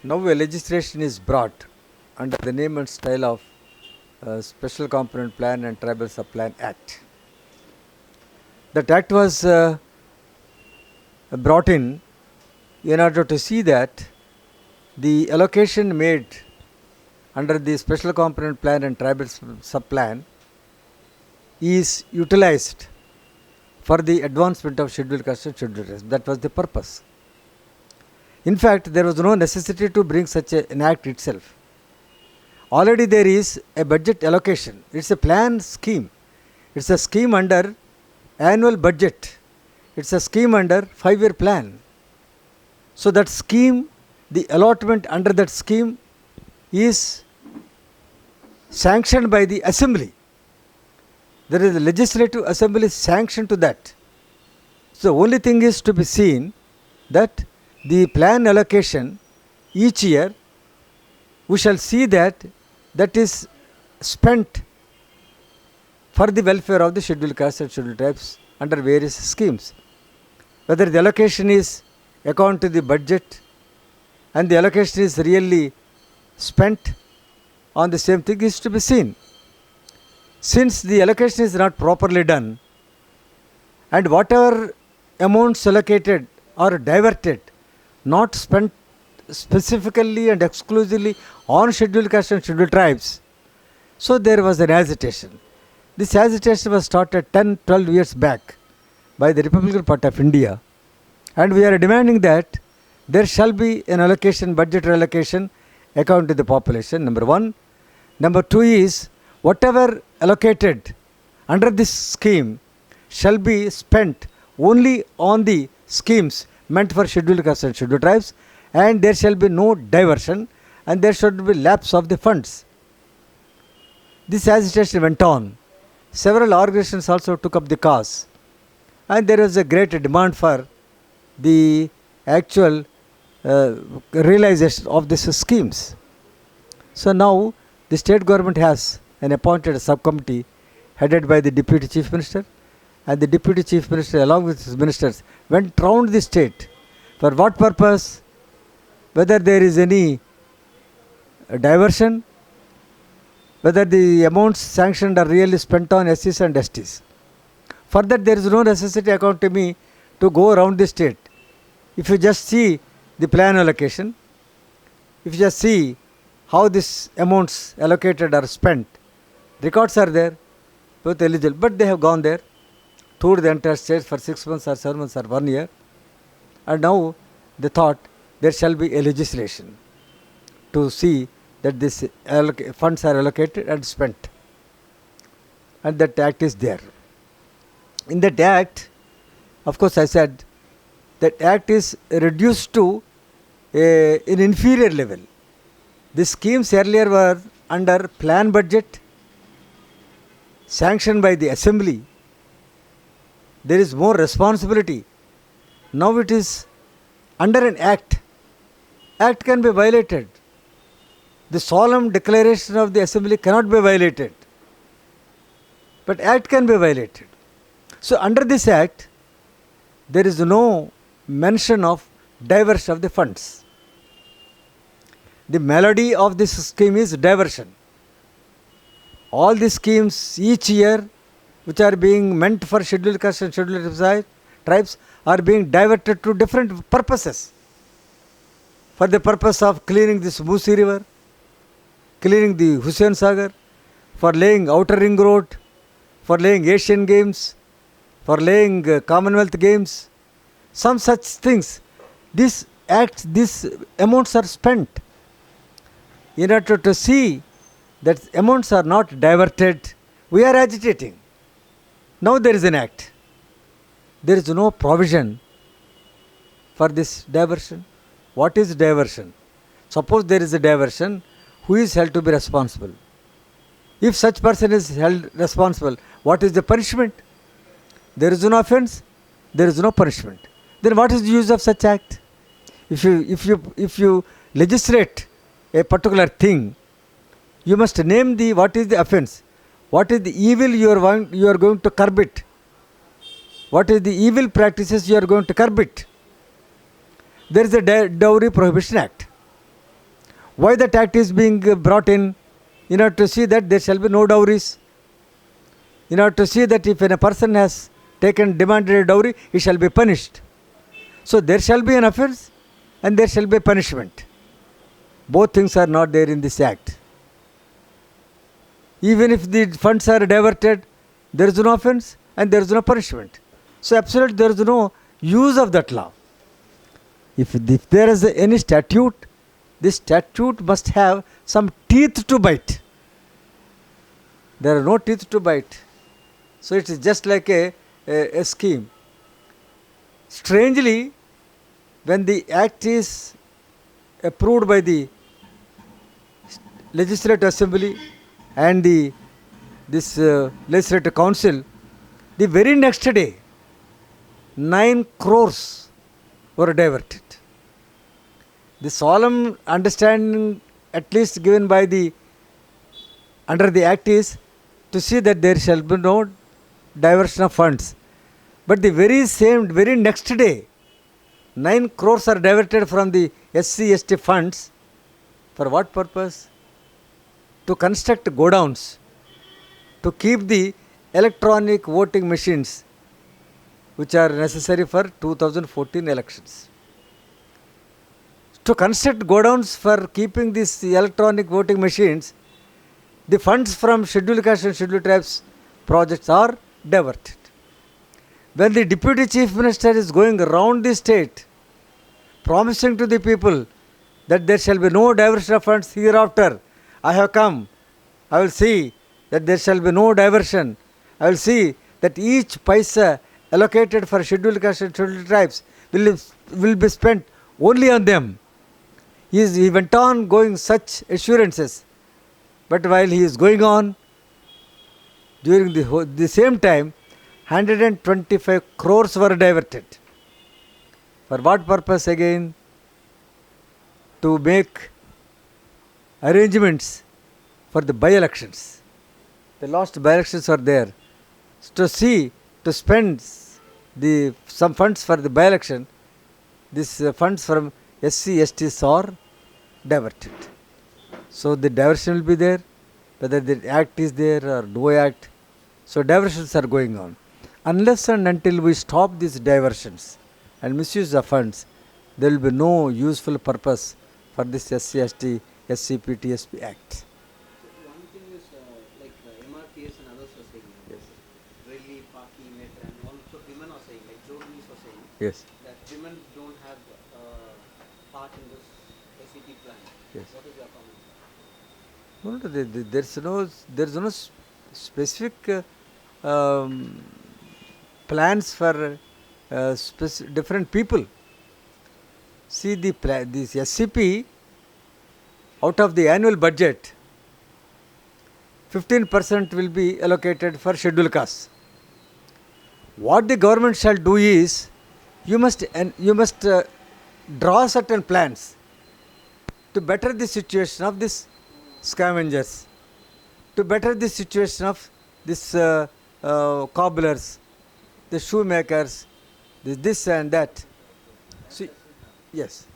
Now a legislation is brought under the name and style of Special Component Plan and Tribal Subplan Act. That act was brought in order to see that the allocation made under the Special Component Plan and Tribal Subplan is utilized for the advancement of scheduled caste and scheduled tribes. That was the purpose. In fact, there was no necessity to bring such an act itself. Already there is a budget allocation. It's a plan scheme. It's a scheme under annual budget. It's a scheme under 5-year plan. So that scheme, the allotment under that scheme is sanctioned by the assembly. There is a legislative assembly sanction to that. So the only thing is to be seen that the plan allocation each year, we shall see that is spent for the welfare of the scheduled castes and scheduled tribes under various schemes. Whether the allocation is according to the budget and the allocation is really spent on the same thing is to be seen. Since the allocation is not properly done and whatever amounts allocated or diverted, not spent specifically and exclusively on scheduled castes and scheduled tribes, so there was an agitation. This agitation was started 10-12 years back by the Republican Party of India, and we are demanding that there shall be an allocation, budgetary allocation according to the population, number one. Number two is whatever allocated under this scheme shall be spent only on the schemes meant for scheduled castes and scheduled tribes, and there shall be no diversion and there should be lapse of the funds. This agitation went on. Several organizations also took up the cause, and there was a great demand for the actual realization of these schemes. So now the state government has appointed a subcommittee headed by the Deputy Chief Minister, and the Deputy Chief Minister along with his ministers went round the state. For what purpose? Whether there is any diversion, whether the amounts sanctioned are really spent on SCs and STs. For that there is no necessity, according to me, to go around the state. If you just see the plan allocation, if you just see how these amounts allocated are spent, records are there, both eligible, but they have gone there, toured the entire state for 6 months or 7 months or 1 year, and now they thought there shall be a legislation to see that this funds are allocated and spent, and that act is there. In that act, of course I said, that act is reduced to an inferior level. The schemes earlier were under plan budget, sanctioned by the assembly. There is more responsibility. Now it is under an act. Act can be violated. The solemn declaration of the assembly cannot be violated, but act can be violated. So under this act, there is no mention of diversion of the funds. The melody of this scheme is diversion. All the schemes each year which are being meant for scheduled castes and scheduled tribes are being diverted to different purposes. For the purpose of cleaning this Musi river, cleaning the Hussain Sagar, for laying outer ring road, for laying Asian Games, for laying Commonwealth Games, some such things. These amounts are spent. In order to see that amounts are not diverted, we are agitating. Now there is an act. There is no provision for this diversion. What is diversion? Suppose there is a diversion, who is held to be responsible? If such person is held responsible, what is the punishment? There is no offence, there is no punishment. Then what is the use of such act? If you legislate a particular thing, you must name what is the offence, what is the evil you are going to curb it, what is the evil practices you are going to curb it. There is a Dowry Prohibition Act. Why that act is being brought in order to see that there shall be no dowries, in order to see that if a person has demanded a dowry, he shall be punished. So there shall be an offence and there shall be punishment. Both things are not there in this act. Even if the funds are diverted, there is no offence and there is no punishment. So absolutely there is no use of that law. If there is any statute, this statute must have some teeth to bite. There are no teeth to bite. So it is just like a scheme. Strangely, when the act is approved by the Legislative Assembly and this Legislative Council, the very next day, 9 crores were diverted. The solemn understanding, at least given by under the act, is to see that there shall be no diversion of funds. But the very next day, 9 crores are diverted from the SC/ST funds. For what purpose? To construct godowns, to keep the electronic voting machines which are necessary for 2014 elections. To construct godowns for keeping these electronic voting machines, the funds from scheduled caste and scheduled tribes projects are diverted. When the Deputy Chief Minister is going around the state promising to the people that there shall be no diversion of funds hereafter, I have come, I will see that there shall be no diversion, I will see that each paisa allocated for scheduled caste and scheduled tribes will be spent only on them. He went on going such assurances, but while he is going on, during the same time, 125 crores were diverted. For what purpose again? To make arrangements for the by-elections. The last by-elections are there. To spend some funds for the by-election, these funds from SC/STs are diverted. So the diversion will be there, whether the act is there or no act. So diversions are going on. Unless and until we stop these diversions and misuse of funds, there will be no useful purpose for this SC/ST, SCP, TSP Act. One thing is like MRPS and others are saying, Yes. Relly, Paki, Metra, and also women are saying, like Joginis are saying, Yes. that women don't have part in this SCP plan. Yes. What is your comment? No, there is no specific plans for different people. See, this SCP, out of the annual budget, 15% will be allocated for scheduled castes. What the government shall do is, you must draw certain plans to better the situation of these scavengers, to better the situation of these cobblers, the shoemakers, this and that. See, yes.